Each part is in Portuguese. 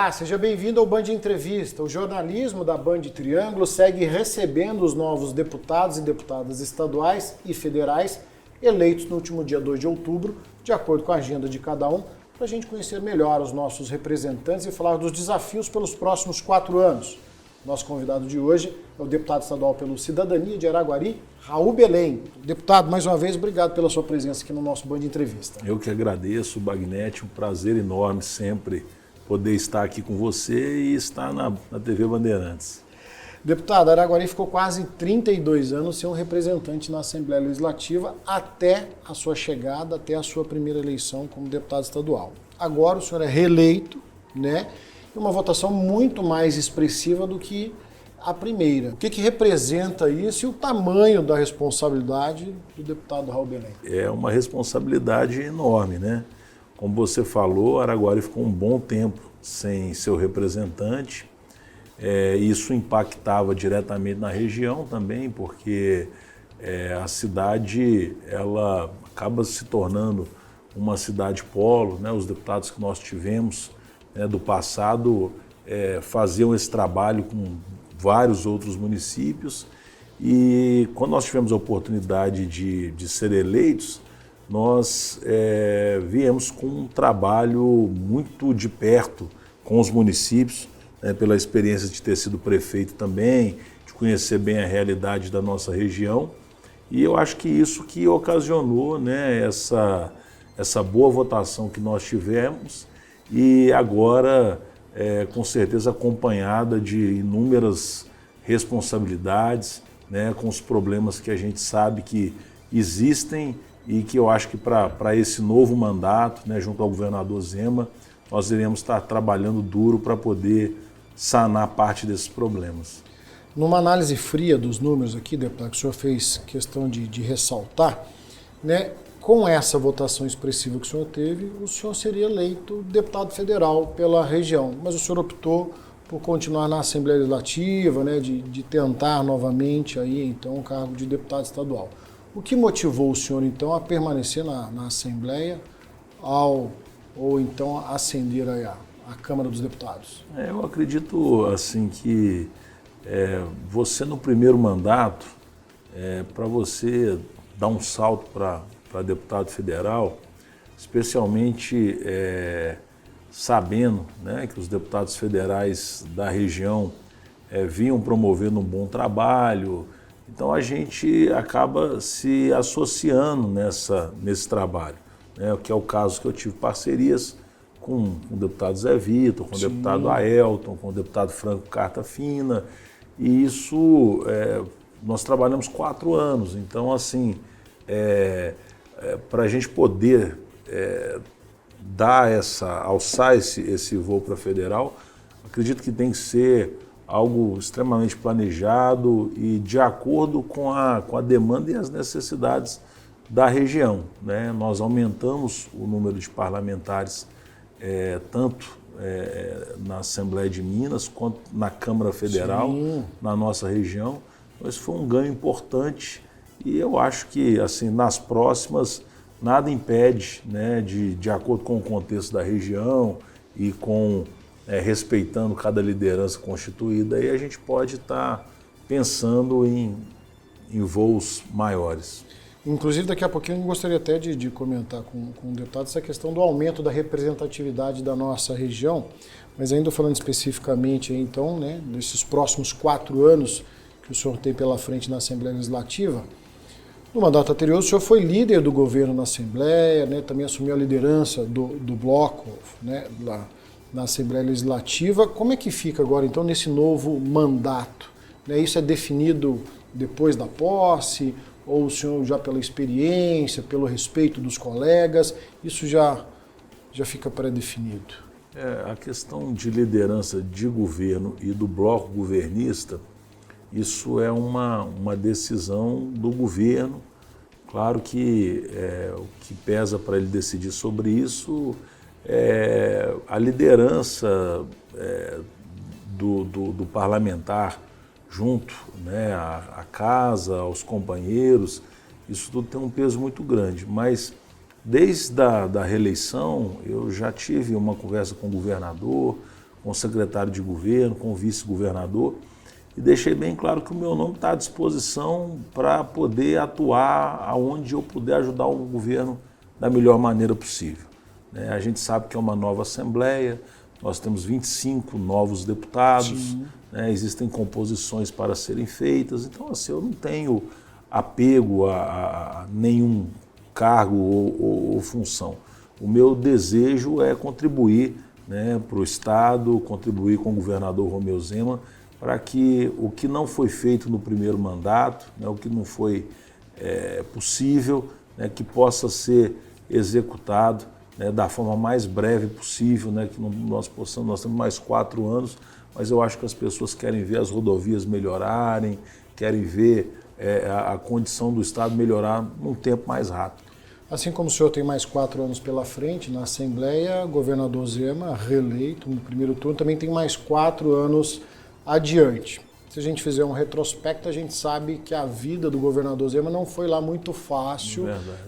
Olá, seja bem-vindo ao Band Entrevista. O jornalismo da Band Triângulo segue recebendo os novos deputados e deputadas estaduais e federais eleitos no último dia 2 de outubro, de acordo com a agenda de cada um, para a gente conhecer melhor os nossos representantes e falar dos desafios pelos próximos 4 anos. Nosso convidado de hoje é o deputado estadual pelo Cidadania de Araguari, Raul Belém. Deputado, mais uma vez, obrigado pela sua presença aqui no nosso Band Entrevista. Eu que agradeço, Bagnete, um prazer enorme sempre poder estar aqui com você e estar na TV Bandeirantes. Deputado, Araguari ficou quase 32 anos sem um representante na Assembleia Legislativa até a sua chegada, até a sua primeira eleição como deputado estadual. Agora o senhor é reeleito, né? E uma votação muito mais expressiva do que a primeira. O que representa isso e o tamanho da responsabilidade do deputado Raul Belém? É uma responsabilidade enorme, né? Como você falou, Araguari ficou um bom tempo sem seu representante. Isso impactava diretamente na região também, porque a cidade ela acaba se tornando uma cidade polo, né? Os deputados que nós tivemos do passado faziam esse trabalho com vários outros municípios e quando nós tivemos a oportunidade de ser eleitos, nós viemos com um trabalho muito de perto com os municípios, pela experiência de ter sido prefeito também, de conhecer bem a realidade da nossa região. E eu acho que isso que ocasionou, essa boa votação que nós tivemos e agora, com certeza, acompanhada de inúmeras responsabilidades, com os problemas que a gente sabe que existem e que eu acho que para esse novo mandato, junto ao governador Zema, nós iremos estar trabalhando duro para poder sanar parte desses problemas. Numa análise fria dos números aqui, deputado, que o senhor fez questão de ressaltar, com essa votação expressiva que o senhor teve, o senhor seria eleito deputado federal pela região, mas o senhor optou por continuar na Assembleia Legislativa, de tentar novamente aí, então, o cargo de deputado estadual. O que motivou o senhor, então, a permanecer na Assembleia ou então ascender à Câmara dos Deputados? Eu acredito assim que você no primeiro mandato, para você dar um salto para deputado federal, especialmente sabendo que os deputados federais da região vinham promovendo um bom trabalho, então a gente acaba se associando nesse trabalho, que é o caso que eu tive parcerias com o deputado Zé Vitor, com o deputado Aelton, com o deputado Franco Carta Fina, e isso nós trabalhamos 4 anos, então assim, para a gente poder alçar esse voo para federal, acredito que tem que ser algo extremamente planejado e de acordo com a demanda e as necessidades da região. Nós aumentamos o número de parlamentares tanto na Assembleia de Minas quanto na Câmara Federal, na nossa região. Então, esse foi um ganho importante e eu acho que assim, nas próximas nada impede, de acordo com o contexto da região e respeitando cada liderança constituída, aí a gente pode estar pensando em voos maiores. Inclusive, daqui a pouquinho eu gostaria até de comentar com o deputado essa questão do aumento da representatividade da nossa região, mas ainda falando especificamente, então, desses próximos 4 anos que o senhor tem pela frente na Assembleia Legislativa. No mandato anterior, o senhor foi líder do governo na Assembleia, também assumiu a liderança do bloco lá na Assembleia Legislativa. Como é que fica agora, então, nesse novo mandato? Isso é definido depois da posse? Ou o senhor já pela experiência, pelo respeito dos colegas, isso já fica pré-definido? A questão de liderança de governo e do bloco governista, isso é uma decisão do governo. Claro que o que pesa para ele decidir sobre isso é a liderança do parlamentar junto à casa, aos companheiros. Isso tudo tem um peso muito grande, mas desde a reeleição eu já tive uma conversa com o governador, com o secretário de governo, com o vice-governador, e deixei bem claro que o meu nome está à disposição para poder atuar aonde eu puder ajudar o governo da melhor maneira possível. A gente sabe que é uma nova Assembleia, nós temos 25 novos deputados, existem composições para serem feitas, então assim, eu não tenho apego a nenhum cargo ou função. O meu desejo é contribuir para o Estado, contribuir com o governador Romeu Zema, para que o que não foi feito no primeiro mandato, o que não foi possível, que possa ser executado da forma mais breve possível, que nós temos mais 4 anos, mas eu acho que as pessoas querem ver as rodovias melhorarem, querem ver a condição do Estado melhorar num tempo mais rápido. Assim como o senhor tem mais 4 anos pela frente na Assembleia, governador Zema, reeleito no primeiro turno, também tem mais 4 anos adiante. Se a gente fizer um retrospecto, a gente sabe que a vida do governador Zema não foi lá muito fácil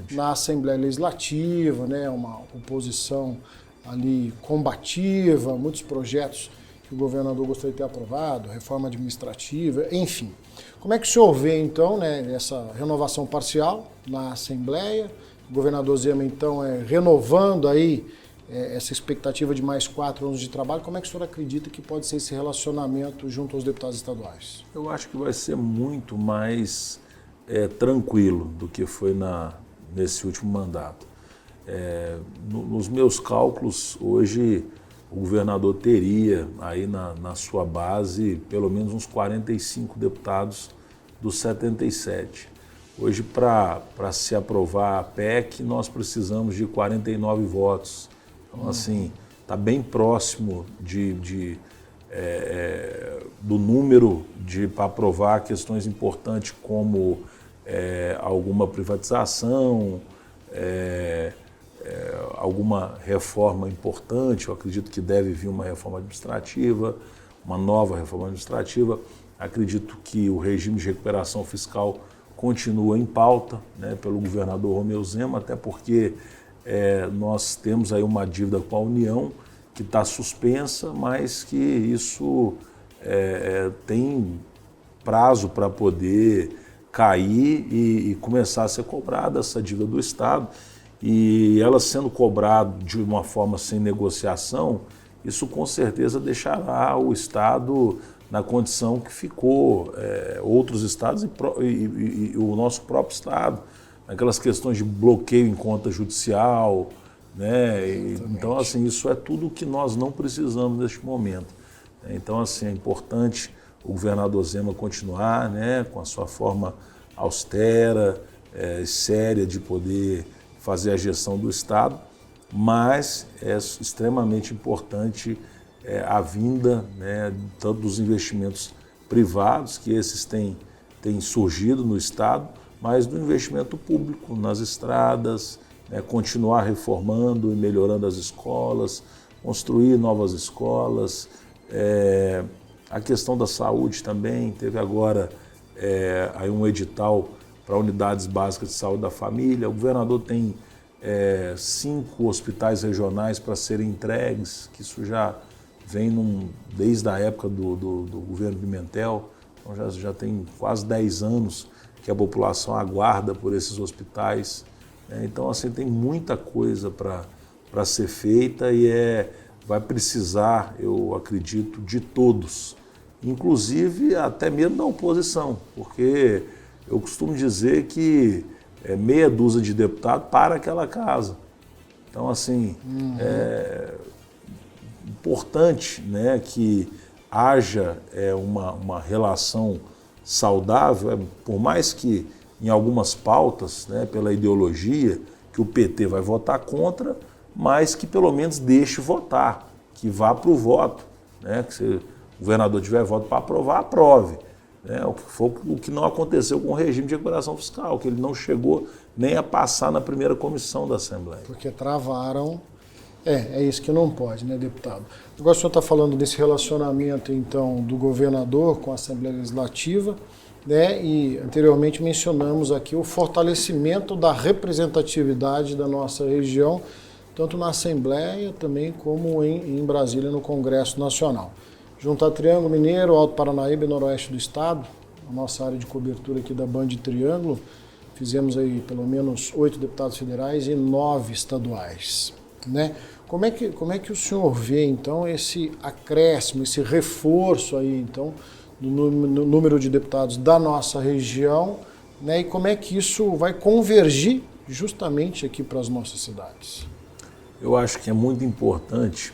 na Assembleia Legislativa, uma oposição ali combativa, muitos projetos que o governador gostaria de ter aprovado, reforma administrativa, enfim. Como é que o senhor vê, então, essa renovação parcial na Assembleia? O governador Zema, então, renovando aí essa expectativa de mais 4 anos de trabalho. Como é que o senhor acredita que pode ser esse relacionamento junto aos deputados estaduais? Eu acho que vai ser muito mais tranquilo do que foi nesse último mandato. Nos meus cálculos, hoje, o governador teria aí na sua base pelo menos uns 45 deputados dos 77. Hoje, para se aprovar a PEC, nós precisamos de 49 votos. Então, assim, está bem próximo do número para aprovar questões importantes como alguma privatização, alguma reforma importante. Eu acredito que deve vir uma reforma administrativa, uma nova reforma administrativa. Acredito que o regime de recuperação fiscal continua em pauta pelo governador Romeu Zema, até porque nós temos aí uma dívida com a União que está suspensa, mas que isso tem prazo para poder cair e começar a ser cobrada essa dívida do Estado. E ela sendo cobrada de uma forma sem negociação, isso com certeza deixará o Estado na condição que ficou outros estados e o nosso próprio Estado, aquelas questões de bloqueio em conta judicial, então assim, isso é tudo que nós não precisamos neste momento. Então assim, é importante o governador Zema continuar com a sua forma austera, séria de poder fazer a gestão do Estado, mas é extremamente importante a vinda tanto dos investimentos privados, que esses têm surgido no Estado, mas do investimento público nas estradas, continuar reformando e melhorando as escolas, construir novas escolas. A questão da saúde também, teve agora aí um edital para unidades básicas de saúde da família. O governador tem 5 hospitais regionais para serem entregues, que isso já vem desde a época do governo Pimentel, então já tem quase 10 anos que a população aguarda por esses hospitais. Então, assim, tem muita coisa para ser feita e vai precisar, eu acredito, de todos, inclusive até mesmo da oposição, porque eu costumo dizer que meia dúzia de deputados para aquela casa. Então, assim, é importante que haja uma relação saudável, por mais que em algumas pautas, pela ideologia, que o PT vai votar contra, mas que pelo menos deixe votar, que vá para o voto, que se o governador tiver voto para aprovar, aprove. O que não aconteceu com o regime de recuperação fiscal, que ele não chegou nem a passar na primeira comissão da Assembleia. Porque travaram. É isso que não pode, deputado? Agora o senhor está falando desse relacionamento, então, do governador com a Assembleia Legislativa, e anteriormente mencionamos aqui o fortalecimento da representatividade da nossa região tanto na Assembleia também como em Brasília, no Congresso Nacional. Junto a Triângulo Mineiro, Alto Paranaíba e Noroeste do Estado, a nossa área de cobertura aqui da Band Triângulo, fizemos aí pelo menos 8 deputados federais e 9 estaduais, né? Como é que o senhor vê, então, esse acréscimo, esse reforço aí, então, no número de deputados da nossa região, né? E como é que isso vai convergir justamente aqui para as nossas cidades? Eu acho que é muito importante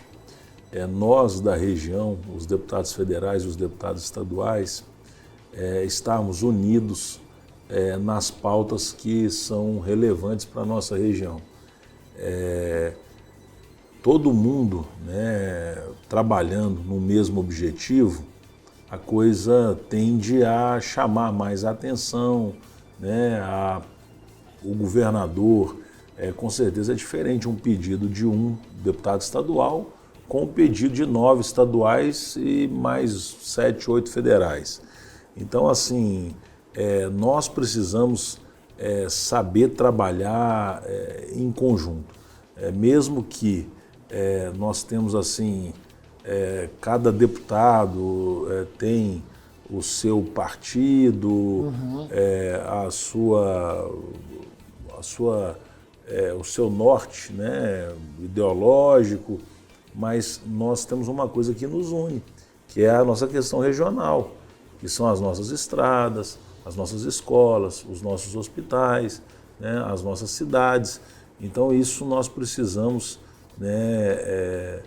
nós da região, os deputados federais e os deputados estaduais, estarmos unidos nas pautas que são relevantes para a nossa região. Todo mundo, né, trabalhando no mesmo objetivo, a coisa tende a chamar mais a atenção, né? O governador, com certeza é diferente um pedido de um deputado estadual com o pedido de 9 estaduais e mais 7, 8 federais. Então, assim, nós precisamos saber trabalhar em conjunto. Mesmo que nós temos, assim, cada deputado tem o seu partido, o seu norte, né, ideológico, mas nós temos uma coisa que nos une, que é a nossa questão regional, que são as nossas estradas, as nossas escolas, os nossos hospitais, né, as nossas cidades. Então isso nós precisamos, né,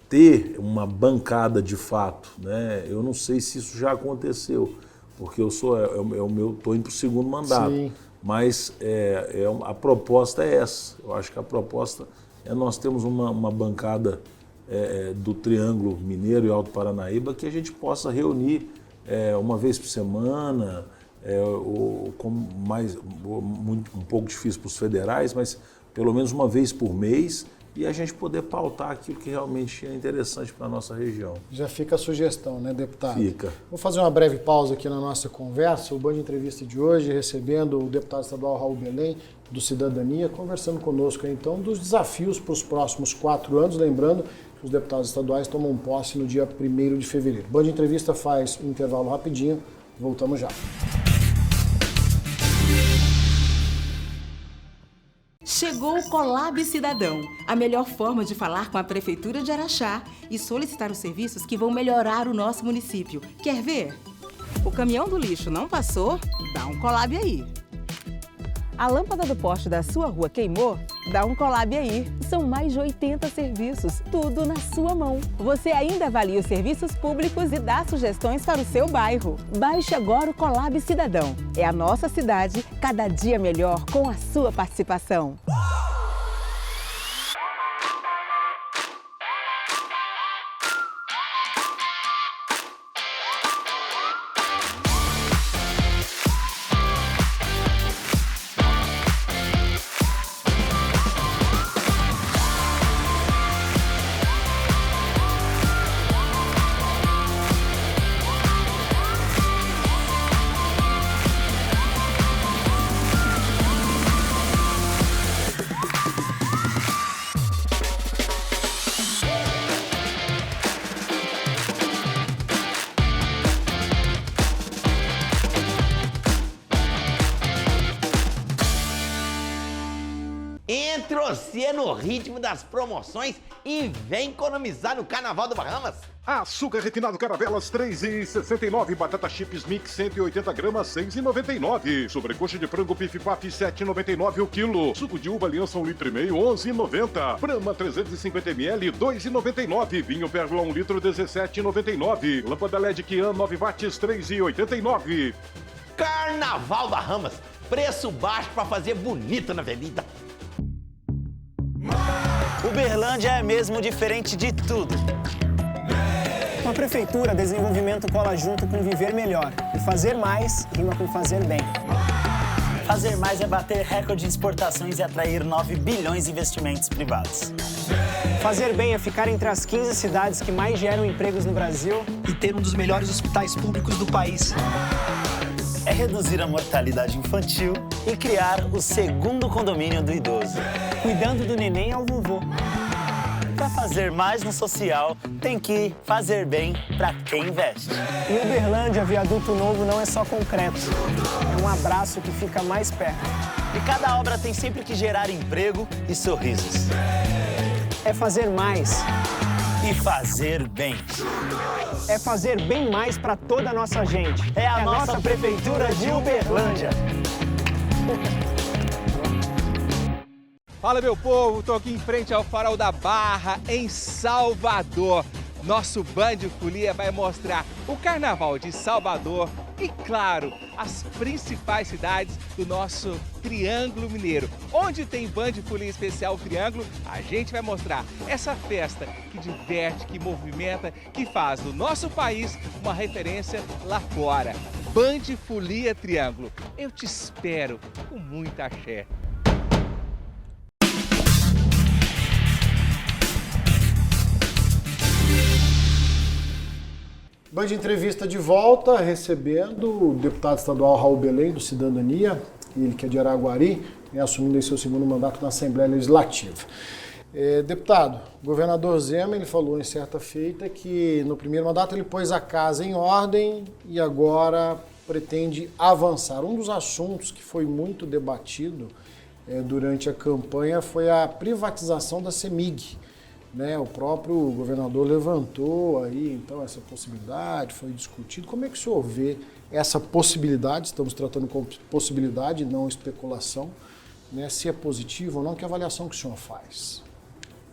ter uma bancada de fato, né? Eu não sei se isso já aconteceu, porque eu estou indo para o segundo mandato. Sim. Mas a proposta é essa. Eu acho que a proposta nós temos uma bancada do Triângulo Mineiro e Alto Paranaíba que a gente possa reunir uma vez por semana, um pouco difícil para os federais, mas pelo menos uma vez por mês, e a gente poder pautar aquilo que realmente é interessante para a nossa região. Já fica a sugestão, né, deputado? Fica. Vou fazer uma breve pausa aqui na nossa conversa. O Band Entrevista de hoje, recebendo o deputado estadual Raul Belém, do Cidadania, conversando conosco, então, dos desafios para os próximos 4 anos. Lembrando que os deputados estaduais tomam posse no dia 1º de fevereiro. Band Entrevista faz um intervalo rapidinho. Voltamos já. Chegou o Colab Cidadão, a melhor forma de falar com a Prefeitura de Araxá e solicitar os serviços que vão melhorar o nosso município. Quer ver? O caminhão do lixo não passou? Dá um Colab aí. A lâmpada do poste da sua rua queimou? Dá um Colab aí. São mais de 80 serviços, tudo na sua mão. Você ainda avalia os serviços públicos e dá sugestões para o seu bairro. Baixe agora o Colab Cidadão. É a nossa cidade, cada dia melhor com a sua participação. Você no ritmo das promoções e vem economizar no Carnaval do Bahamas. Açúcar refinado Caravelas, R$ 3,69. Batata chips mix, 180 gramas, R$ 6,99. Sobrecoxa de frango pif-paf, R$ 7,99 o quilo. Suco de uva Aliança 1,5 litro, R$ 11,90. Brahma 350 ml, R$ 2,99. Vinho Pérgola 1 litro, R$ 17,99. Lâmpada LED Kian 9 watts, R$ 3,89. Carnaval Bahamas, preço baixo para fazer bonito na avenida. Uberlândia é mesmo diferente de tudo. Com a Prefeitura, desenvolvimento cola junto com viver melhor. E fazer mais rima com fazer bem. Fazer mais é bater recorde de exportações e atrair 9 bilhões de investimentos privados. Fazer bem é ficar entre as 15 cidades que mais geram empregos no Brasil. E ter um dos melhores hospitais públicos do país. é reduzir a mortalidade infantil e criar o segundo condomínio do idoso. Cuidando do neném ao vovô. Para fazer mais no social, tem que fazer bem para quem investe. Em Uberlândia, viaduto novo não é só concreto. É um abraço que fica mais perto. E cada obra tem sempre que gerar emprego e sorrisos. É fazer mais. E fazer bem. É fazer bem mais para toda a nossa gente. É a nossa Prefeitura de Uberlândia. Fala, meu povo, tô aqui em frente ao Farol da Barra, em Salvador. Nosso Band Folia vai mostrar o Carnaval de Salvador e, claro, as principais cidades do nosso Triângulo Mineiro. Onde tem Band Folia Especial Triângulo, a gente vai mostrar essa festa que diverte, que movimenta, que faz do nosso país uma referência lá fora. Band Folia Triângulo. Eu te espero com muita axé. Band Entrevista de volta, recebendo o deputado estadual Raul Belém, do Cidadania, ele que é de Araguari, assumindo aí seu segundo mandato na Assembleia Legislativa. Deputado, o governador Zema, ele falou em certa feita que no primeiro mandato ele pôs a casa em ordem e agora pretende avançar. Um dos assuntos que foi muito debatido durante a campanha foi a privatização da CEMIG. O próprio governador levantou aí, então, essa possibilidade, foi discutido. Como é que o senhor vê essa possibilidade? Estamos tratando como possibilidade, não especulação, se é positivo ou não, que avaliação que o senhor faz?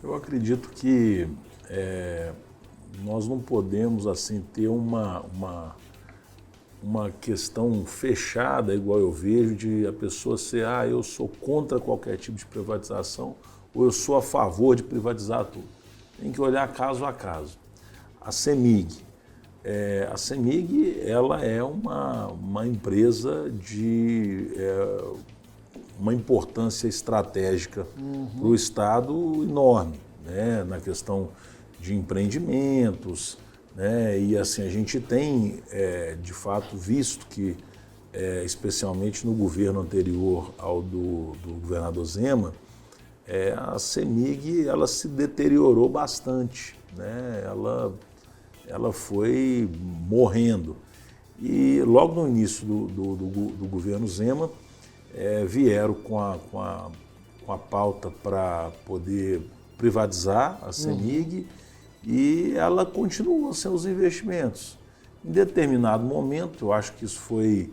Eu acredito que nós não podemos assim ter uma questão fechada, igual eu vejo, de a pessoa ser, eu sou contra qualquer tipo de privatização, ou eu sou a favor de privatizar tudo. Tem que olhar caso a caso. A CEMIG. A CEMIG ela é uma empresa de uma importância estratégica para o Estado enorme, na questão de empreendimentos. E assim, a gente tem, de fato, visto que, especialmente no governo anterior ao do governador Zema, a CEMIG ela se deteriorou bastante, ela foi morrendo. E logo no início do governo Zema, vieram com a pauta para poder privatizar a CEMIG e ela continuou sem os investimentos. Em determinado momento, eu acho que isso foi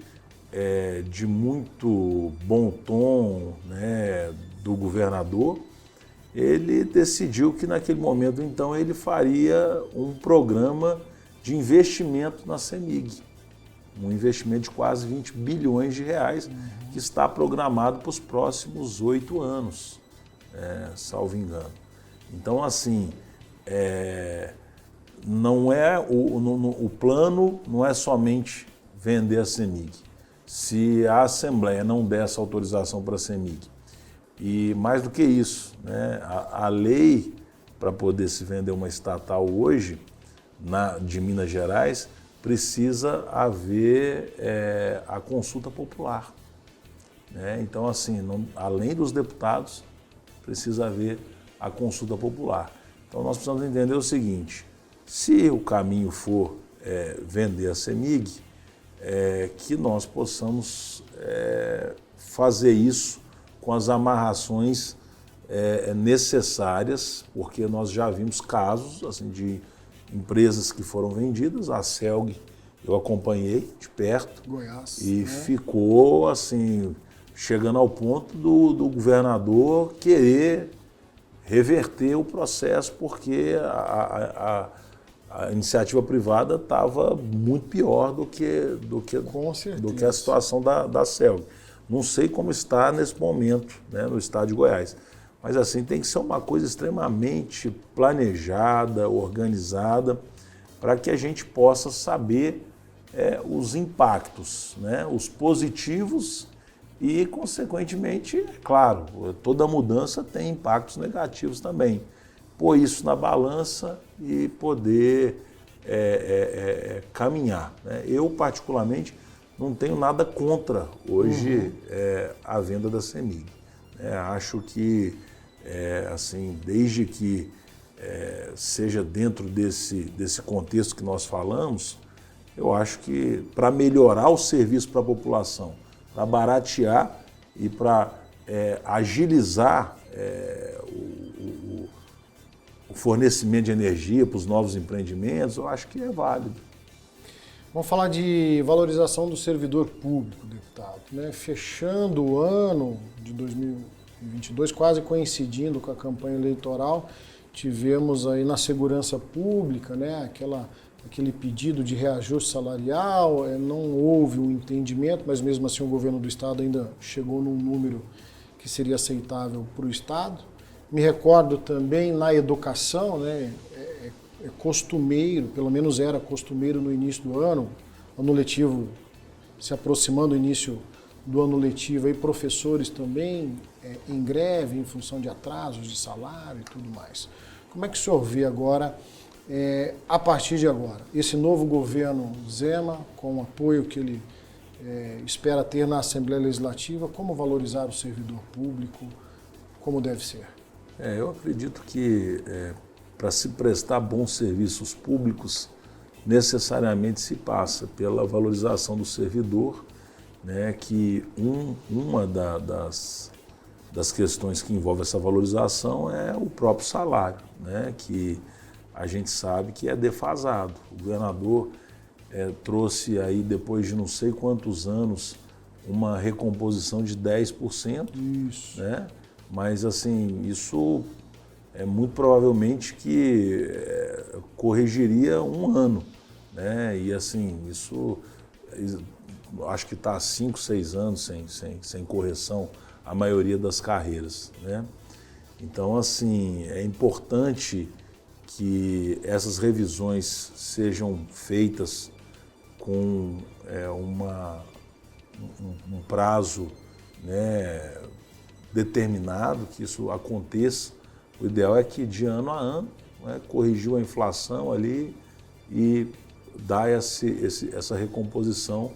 de muito bom tom, do governador, ele decidiu que naquele momento, então, ele faria um programa de investimento na CEMIG, um investimento de quase 20 bilhões de reais, que está programado para os próximos 8 anos, salvo engano. Então, assim, não é o plano não é somente vender a CEMIG. Se a Assembleia não der essa autorização para a CEMIG, e mais do que isso, a lei para poder se vender uma estatal hoje, de Minas Gerais, precisa haver a consulta popular. Então, assim, além dos deputados, precisa haver a consulta popular. Então, nós precisamos entender o seguinte, se o caminho for vender a CEMIG, que nós possamos fazer isso com as amarrações necessárias, porque nós já vimos casos assim, de empresas que foram vendidas, a Celg eu acompanhei de perto, Goiás, e ficou assim, chegando ao ponto do governador querer reverter o processo, porque a iniciativa privada estava muito pior do que a situação da Celg. Não sei como está nesse momento, no estado de Goiás. Mas assim, tem que ser uma coisa extremamente planejada, organizada, para que a gente possa saber os impactos, os positivos e, consequentemente, claro, toda mudança tem impactos negativos também. Pôr isso na balança e poder caminhar. Eu, particularmente, não tenho nada contra hoje a venda da CEMIG. Acho que, assim, desde que seja dentro desse contexto que nós falamos, eu acho que para melhorar o serviço para a população, para baratear e para agilizar o fornecimento de energia para os novos empreendimentos, eu acho que é válido. Vamos falar de valorização do servidor público, deputado, né? Fechando o ano de 2022, quase coincidindo com a campanha eleitoral, tivemos aí na segurança pública, né, aquele pedido de reajuste salarial, não houve um entendimento, mas mesmo assim o governo do estado ainda chegou num número que seria aceitável para o estado. Me recordo também na educação, né, é costumeiro, pelo menos era costumeiro no início do ano letivo, se aproximando do início do ano letivo, aí professores também em greve em função de atrasos de salário e tudo mais. Como é que o senhor vê agora, a partir de agora, esse novo governo Zema, com o apoio que ele espera ter na Assembleia Legislativa, como valorizar o servidor público, como deve ser? Eu acredito que para se prestar bons serviços públicos, necessariamente se passa pela valorização do servidor, né, que uma das questões que envolve essa valorização é o próprio salário, né, que a gente sabe que é defasado. O governador trouxe aí, depois de não sei quantos anos, uma recomposição de 10%. Isso. Né? Mas, assim, isso muito provavelmente que corrigiria um ano, né? E, assim, isso acho que está há 5, 6 anos sem correção a maioria das carreiras, né? Então, assim, é importante que essas revisões sejam feitas com um prazo, né, determinado, que isso aconteça. O ideal é que de ano a ano, né, corrigiu a inflação ali e dar essa recomposição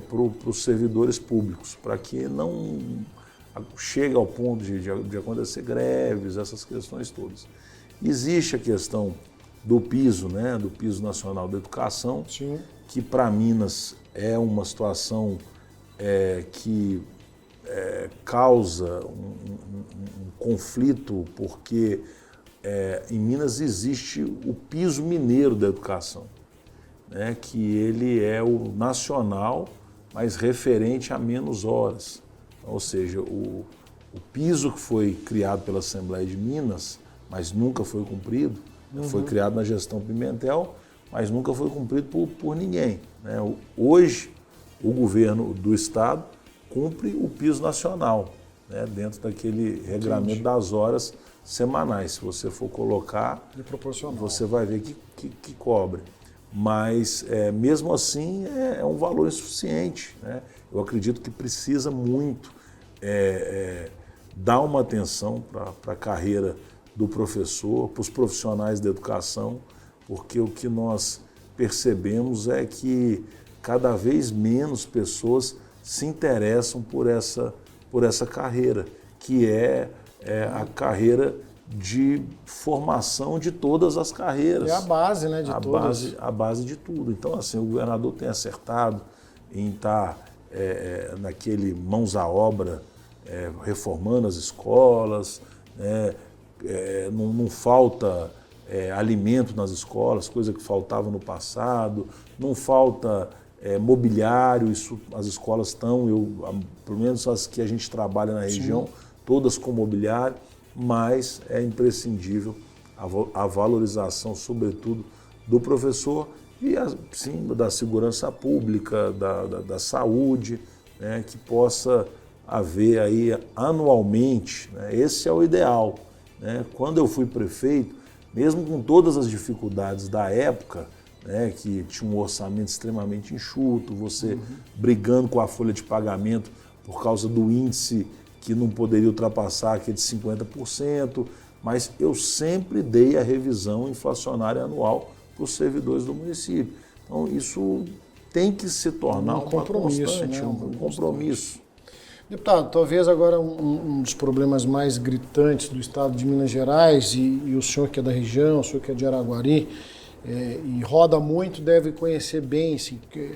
para os servidores públicos, para que não chegue ao ponto de acontecer greves, essas questões todas. Existe a questão do piso, né, do piso nacional da educação, Sim. que para Minas é uma situação que causa um conflito, porque em Minas existe o piso mineiro da educação, né, que ele é o nacional, mas referente a menos horas. Ou seja, o piso que foi criado pela Assembleia de Minas, mas nunca foi cumprido, foi criado na gestão Pimentel, mas nunca foi cumprido por ninguém, né? Hoje, o governo do estado cumpre o piso nacional, né, dentro daquele regramento das horas semanais. Se você for colocar, você vai ver que cobre. Mas, mesmo assim, é um valor insuficiente, né? Eu acredito que precisa muito dar uma atenção para a carreira do professor, para os profissionais da educação, porque o que nós percebemos é que cada vez menos pessoas se interessam por essa carreira, que é a carreira de formação de todas as carreiras. É a base, né, de todas. A base de tudo. Então, assim, o governador tem acertado em estar naquele mãos à obra, reformando as escolas, né? Não falta alimento nas escolas, coisa que faltava no passado, não falta mobiliário, isso as escolas estão, pelo menos as que a gente trabalha na região, todas com mobiliário, mas é imprescindível a valorização, sobretudo, do professor e, sim, da segurança pública, da saúde, né, que possa haver aí anualmente, né, esse é o ideal, né? Quando eu fui prefeito, mesmo com todas as dificuldades da época, né, que tinha um orçamento extremamente enxuto, você brigando com a folha de pagamento por causa do índice que não poderia ultrapassar aquele 50%, mas eu sempre dei a revisão inflacionária anual para os servidores do município. Então, isso tem que se tornar um compromisso, constante, né? um compromisso. Deputado, talvez agora um dos problemas mais gritantes do estado de Minas Gerais, e o senhor que é da região, o senhor que é de Araguari, e roda muito, deve conhecer bem,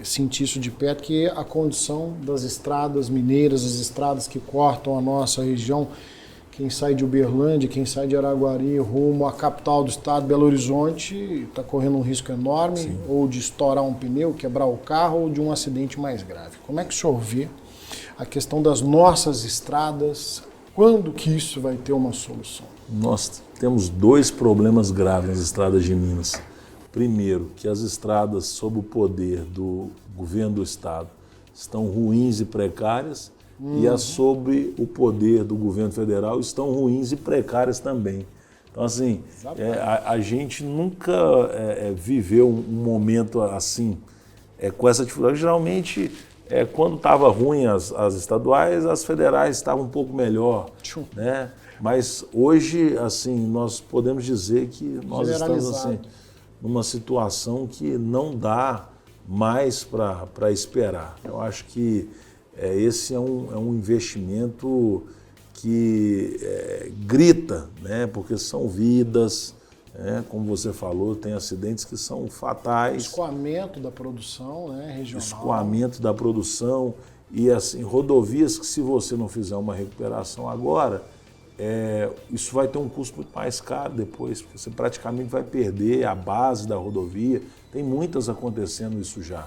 sentir isso de perto, que é a condição das estradas mineiras, as estradas que cortam a nossa região. Quem sai de Uberlândia, quem sai de Araguari rumo à capital do estado, Belo Horizonte, está correndo um risco enorme, sim, ou de estourar um pneu, quebrar o carro, ou de um acidente mais grave. Como é que o senhor vê a questão das nossas estradas? Quando que isso vai ter uma solução? Nós temos dois problemas graves nas estradas de Minas. Primeiro, que as estradas sob o poder do governo do estado estão ruins e precárias, e as sob o poder do governo federal estão ruins e precárias também. Então, assim, a gente nunca viveu um momento assim, com essa dificuldade. Geralmente, quando estava ruim as estaduais, as federais estavam um pouco melhor, né? Mas hoje, assim, nós podemos dizer que nós estamos assim, numa situação que não dá mais para esperar. Eu acho que esse é um investimento que grita, né? Porque são vidas, como você falou, tem acidentes que são fatais. Escoamento da produção, né, regional. Escoamento da produção e assim, rodovias que, se você não fizer uma recuperação agora, isso vai ter um custo muito mais caro depois, porque você praticamente vai perder a base da rodovia. Tem muitas acontecendo isso já.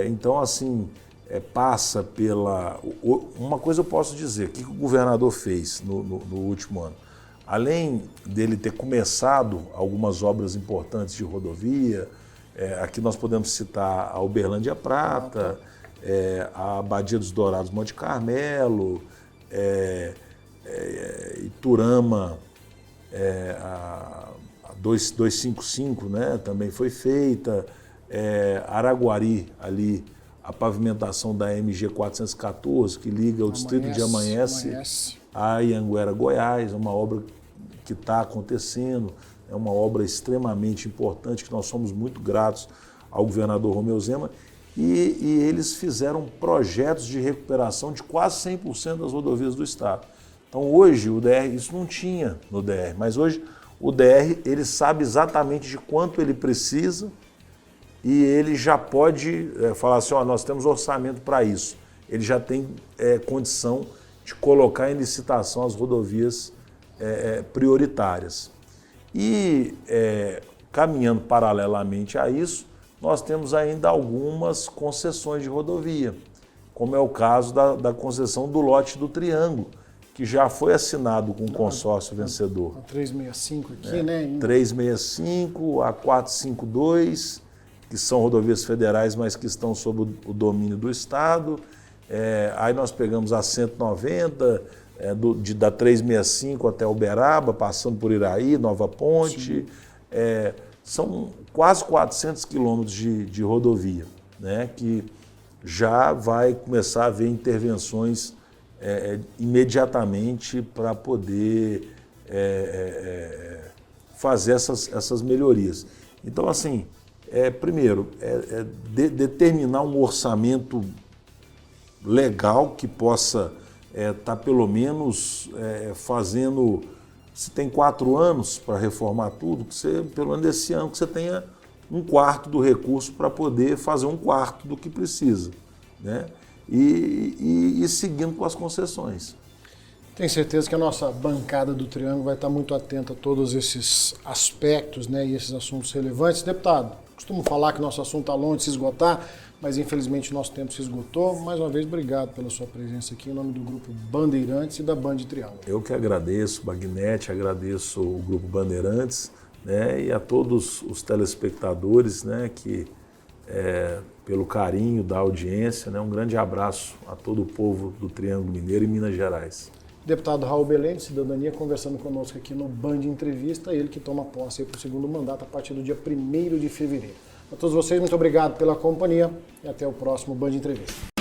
Então, assim, passa pela... Uma coisa eu posso dizer, o que o governador fez no último ano? Além dele ter começado algumas obras importantes de rodovia, aqui nós podemos citar a Uberlândia Prata, a Badia dos Dourados Monte Carmelo, Iturama, a 255, né, também foi feita, Araguari, ali, a pavimentação da MG 414, que liga o distrito de Amanhece a Ianguera, Goiás, é uma obra que está acontecendo, é uma obra extremamente importante, que nós somos muito gratos ao governador Romeu Zema, e eles fizeram projetos de recuperação de quase 100% das rodovias do estado. Então hoje o DR, isso não tinha no DR, mas hoje o DR ele sabe exatamente de quanto ele precisa e ele já pode falar assim, nós temos orçamento para isso. Ele já tem condição de colocar em licitação as rodovias prioritárias. E caminhando paralelamente a isso, nós temos ainda algumas concessões de rodovia, como é o caso da concessão do lote do Triângulo, que já foi assinado com o consórcio vencedor. A 365 aqui, né? 365, a 452, que são rodovias federais, mas que estão sob o domínio do estado. Aí nós pegamos a 190, da 365 até Uberaba, passando por Iraí, Nova Ponte. São quase 400 quilômetros de rodovia, né, que já vai começar a haver intervenções imediatamente para poder fazer essas melhorias. Então, assim, primeiro, determinar um orçamento legal que possa estar pelo menos fazendo, se tem 4 anos para reformar tudo, que você, pelo menos esse ano, que você tenha 1/4 do recurso para poder fazer 1/4 do que precisa, né? E seguindo com as concessões. Tenho certeza que a nossa bancada do Triângulo vai estar muito atenta a todos esses aspectos, né, e esses assuntos relevantes. Deputado, costumo falar que nosso assunto está longe de se esgotar, mas infelizmente o nosso tempo se esgotou. Mais uma vez, obrigado pela sua presença aqui em nome do Grupo Bandeirantes e da Band Triângulo. Eu que agradeço, Bagnete, agradeço o Grupo Bandeirantes, né, e a todos os telespectadores, né, que pelo carinho da audiência, né, um grande abraço a todo o povo do Triângulo Mineiro e Minas Gerais. Deputado Raul Belém, de Cidadania, conversando conosco aqui no Band Entrevista, ele que toma posse para o 2º mandato a partir do dia 1º de fevereiro. A todos vocês, muito obrigado pela companhia e até o próximo Band Entrevista.